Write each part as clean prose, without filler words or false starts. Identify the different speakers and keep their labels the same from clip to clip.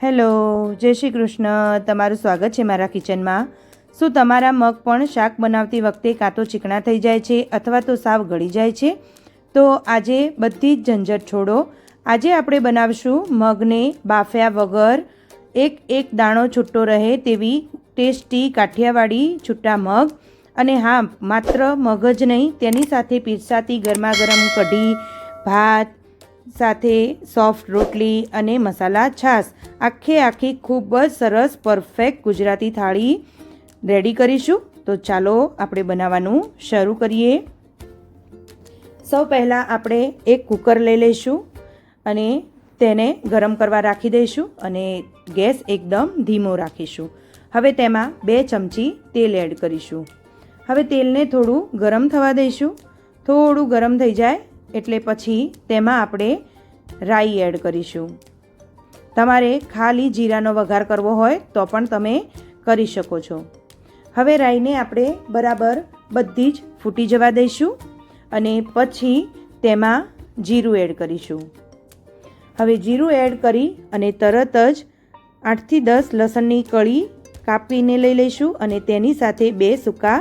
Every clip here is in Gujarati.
Speaker 1: હેલો, જય શ્રી કૃષ્ણ. તમારું સ્વાગત છે મારા કિચનમાં. શું તમારા મગ પણ શાક બનાવતી વખતે કાં તો ચીકણા થઈ જાય છે અથવા તો સાવ ગળી જાય છે? તો આજે બધી જ ઝંઝટ છોડો. આજે આપણે બનાવશું મગને બાફ્યા વગર એક દાણો છૂટો રહે તેવી ટેસ્ટી કાઠિયાવાડી છૂટા મગ. અને હા, માત્ર મગ જ નહીં, તેની સાથે પીરસાતી ગરમા ગરમ કઢી, ભાત સાથે સોફ્ટ રોટલી અને મસાલા છાશ, આખી ખૂબ જ સરસ પરફેક્ટ ગુજરાતી થાળી રેડી કરીશું. તો ચાલો આપણે બનાવવાનું શરૂ કરીએ. સૌ પહેલાં આપણે એક કુકર લઈ લઈશું અને તેને ગરમ કરવા રાખી દઈશું અને ગેસ એકદમ ધીમો રાખીશું. હવે તેમાં 2 ચમચી તેલ એડ કરીશું. હવે તેલને થોડું ગરમ થવા દઈશું. થોડું ગરમ થઈ જાય એટલે પછી તેમાં આપણે રાઈ એડ કરીશું. તમારે ખાલી જીરાનો વઘાર કરવો હોય તો પણ તમે કરી શકો છો. હવે રાઈને આપણે બરાબર બધી જ ફૂટી જવા દઈશું અને પછી તેમાં જીરું એડ કરીશું. હવે જીરું એડ કરી અને તરત જ 8 થી 10 લસણની કળી કાપીને લઈ લઈશું અને તેની સાથે 2 સૂકા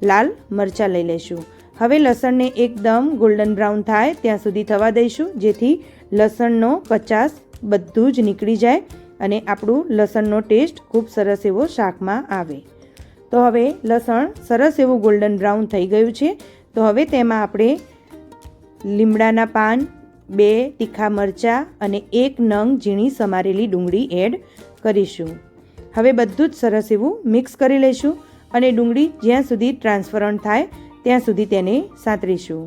Speaker 1: લાલ મરચાં લઈ લઈશું. હવે લસણને એકદમ ગોલ્ડન બ્રાઉન થાય ત્યાં સુધી થવા દઈશું, જેથી લસણનો કચાસ બધું જ નીકળી જાય અને આપણું લસણનો ટેસ્ટ ખૂબ સરસ એવો શાકમાં આવે. તો હવે લસણ સરસ એવું ગોલ્ડન બ્રાઉન થઈ ગયું છે. તો હવે તેમાં આપણે લીમડાના પાન, 2 તીખા મરચાં અને 1 નંગ ઝીણી સમારેલી ડુંગળી એડ કરીશું. હવે બધું જ સરસ એવું મિક્સ કરી લઈશું અને ડુંગળી જ્યાં સુધી ટ્રાન્સપરન્ટ થાય ત્યાં સુધી તેને સાંતળીશું.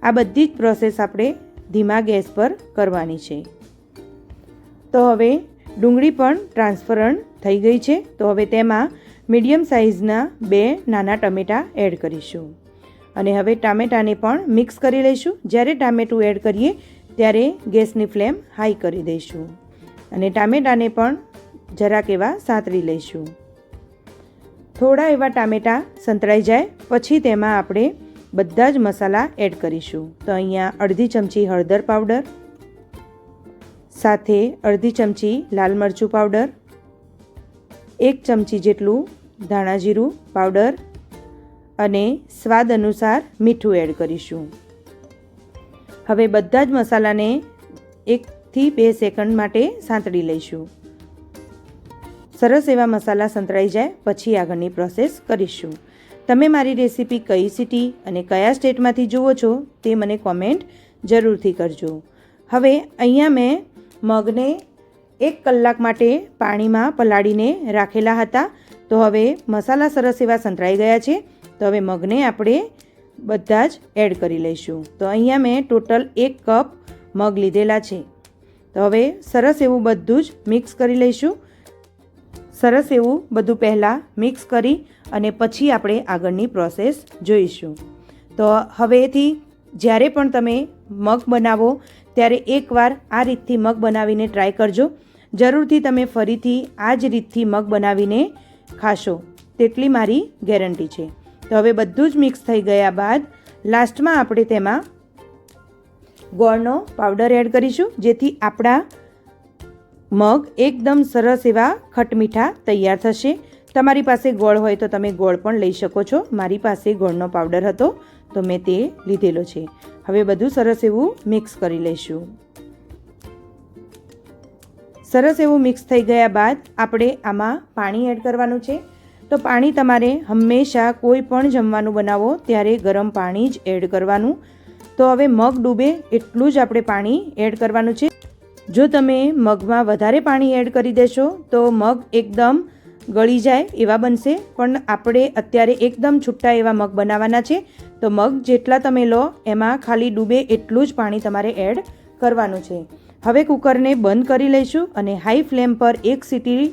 Speaker 1: આ બધી જ પ્રોસેસ આપણે ધીમા ગેસ પર કરવાની છે. તો હવે ડુંગળી પણ ટ્રાન્સપરન્ટ થઈ ગઈ છે. તો હવે તેમાં મીડિયમ સાઇઝના 2 નાના ટમેટાં એડ કરીશું અને હવે ટામેટાને પણ મિક્સ કરી લઈશું. જ્યારે ટામેટું એડ કરીએ ત્યારે ગેસની ફ્લેમ હાઈ કરી દઈશું અને ટામેટાને પણ જરાક એવા સાંતળી લઈશું. થોડા એવા ટામેટાં સંતળાઈ જાય પછી તેમાં આપણે બધા જ મસાલા એડ કરીશું. તો અહીંયા અડધી ચમચી હળદર પાવડર, સાથે અડધી ચમચી લાલ મરચું પાવડર, 1 ચમચી જેટલું ધાણા જીરું પાવડર અને સ્વાદ અનુસાર મીઠું એડ કરીશું. હવે બધા જ મસાલાને 1 થી 2 સેકન્ડ માટે સાંતળી લઈશું. સરસ એવા મસાલા સંતળાઈ જાય પછી આગળની પ્રોસેસ કરીશું. તમે મારી રેસીપી કઈ સિટી અને કયા સ્ટેટમાંથી જુઓ છો તે મને કોમેન્ટ જરૂરથી કરજો. હવે અહીંયા મેં મગને 1 કલાક માટે પાણીમાં પલાળીને રાખેલા હતા. તો હવે મસાલા સરસ એવા સંતળાઈ ગયા છે. તો હવે મગને આપણે બધા જ એડ કરી લઈશું. તો અહીંયા મેં ટોટલ 1 કપ મગ લીધેલા છે. તો હવે સરસ એવું બધું જ મિક્સ કરી લઈશું. સરસ એવું બધું પહેલાં મિક્સ કરી અને પછી આપણે આગળની પ્રોસેસ જોઈશું. તો હવેથી જ્યારે પણ તમે મગ બનાવો ત્યારે એકવાર આ રીતથી મગ બનાવીને ટ્રાય કરજો. જરૂરથી તમે ફરીથી આ જ રીતથી મગ બનાવીને ખાશો તેટલી મારી ગેરંટી છે. તો હવે બધું જ મિક્સ થઈ ગયા બાદ લાસ્ટમાં આપણે તેમાં ગોળનો પાવડર એડ કરીશું, જેથી આપણા મગ એકદમ સરસ એવા ખટમીઠા તૈયાર થશે. તમારી પાસે ગોળ હોય તો તમે ગોળ પણ લઈ શકો છો. મારી પાસે ગોળનો પાવડર હતો તો મેં તે લીધેલો છે. હવે બધું સરસ એવું મિક્સ કરી લઈશું. સરસ એવું મિક્સ થઈ ગયા બાદ આપણે આમાં પાણી એડ કરવાનું છે. તો પાણી તમારે હંમેશા કોઈ પણ જમવાનું બનાવો ત્યારે ગરમ પાણી જ એડ કરવાનું. તો હવે મગ ડૂબે એટલું જ આપણે પાણી એડ કરવાનું છે. જો તમે મગમાં વધારે પાણી એડ કરી દેશો તો મગ એકદમ ગળી જાય એવા બનશે. પણ આપણે અત્યારે એકદમ છૂટા એવા મગ બનાવવાના છે. તો મગ જેટલા તમે લો એમાં ખાલી ડૂબે એટલું જ પાણી તમારે એડ કરવાનું છે. હવે કુકરને બંધ કરી લઈશું અને હાઈ ફ્લેમ પર 1 સીટી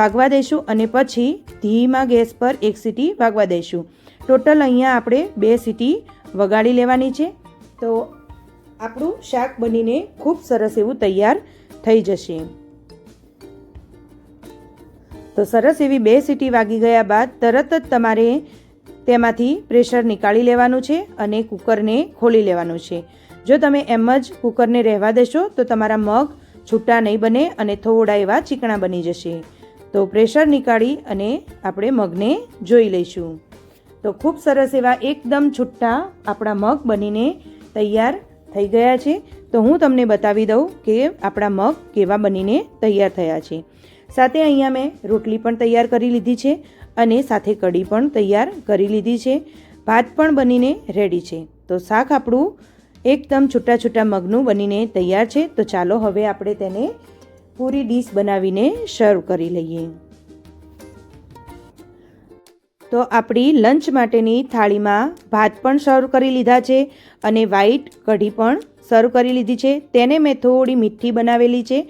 Speaker 1: વાગવા દઈશું અને પછી ધીમા ગેસ પર 1 સીટી વાગવા દઈશું. ટોટલ અહીંયા આપણે 2 સીટી વગાડી લેવાની છે. તો આપણું શાક બનીને ખૂબ સરસ એવું તૈયાર થઈ જશે. તો સરસ એવી 2 સીટી વાગી ગયા બાદ તરત જ તમારે તેમાંથી પ્રેશર નીકાળી લેવાનું છે અને કુકરને ખોલી લેવાનું છે. જો તમે એમ જ કુકરને રહેવા દેશો તો તમારા મગ છૂટા નહીં બને અને થોડા એવા ચીકણા બની જશે. તો પ્રેશર નીકાળી અને આપણે મગને જોઈ લઈશું. તો ખૂબ સરસ એવા એકદમ છૂટા આપણા મગ બનીને તૈયાર થઈ ગયા છે. તો હું તમને બતાવી દઉં કે આપણા મગ કેવા બનીને તૈયાર થયા છે. સાથે અહીંયા મેં રોટલી પણ તૈયાર કરી લીધી છે અને સાથે કઢી પણ તૈયાર કરી લીધી છે. ભાત પણ બનીને રેડી છે. તો શાક આપણું એકદમ છૂટા છૂટા મગનું બનીને તૈયાર છે. તો ચાલો હવે આપણે તેને પૂરી ડીશ બનાવીને સર્વ કરી લઈએ. તો આપણી લંચ માટેની થાળીમાં ભાત પણ સર્વ કરી લીધા છે અને વ્હાઈટ કઢી પણ સર્વ કરી લીધી છે. તેને મેં થોડી મીઠી બનાવેલી છે.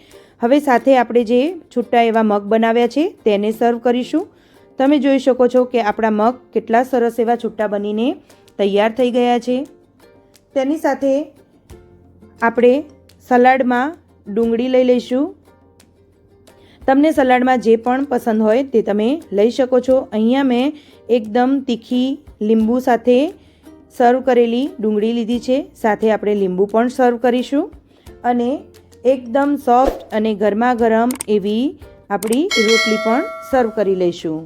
Speaker 1: હવે સાથે આપણે જે છૂટા એવા મગ બનાવ્યા છે તેને સર્વ કરીશું. તમે જોઈ શકો છો કે આપણા મગ કેટલા સરસ એવા છૂટા બનીને તૈયાર થઈ ગયા છે. તેની સાથે આપણે સલાડમાં ડુંગળી લઈ લઈશું. તમને સલાડમાં જે પણ પસંદ હોય તે તમે લઈ શકો છો. અહીંયા મેં એકદમ તીખી લીંબુ સાથે સર્વ કરેલી ડુંગળી લીધી છે. સાથે આપણે લીંબુ પણ સર્વ કરીશું અને એકદમ સોફ્ટ અને ગરમા ગરમ એવી આપણી રોટલી પણ સર્વ કરી લઈશું.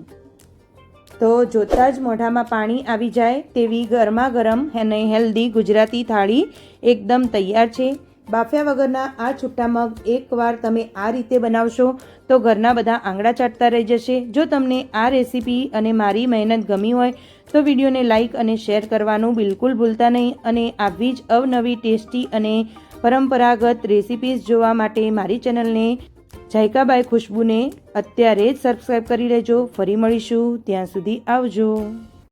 Speaker 1: તો જોતાં જ મોઢામાં પાણી આવી જાય તેવી ગરમા ગરમ અને હેલ્ધી ગુજરાતી થાળી એકદમ તૈયાર છે. બાફ્યા વગરના આ છૂટા મગ એકવાર તમે આ રીતે બનાવશો તો ઘરના બધા આંગળા ચાટતા રહી જશે. જો તમને આ રેસીપી અને મારી મહેનત ગમી હોય તો વિડીયોને લાઇક અને શેર કરવાનું બિલકુલ ભૂલતા નહીં. અને આવી જ અવનવી ટેસ્ટી અને પરંપરાગત રેસીપીઝ જોવા માટે મારી ચેનલને જાયકા બાય ખુશ્બુને અત્યારે જ સબસ્ક્રાઈબ કરી લેજો. ફરી મળીશું, ત્યાં સુધી આવજો.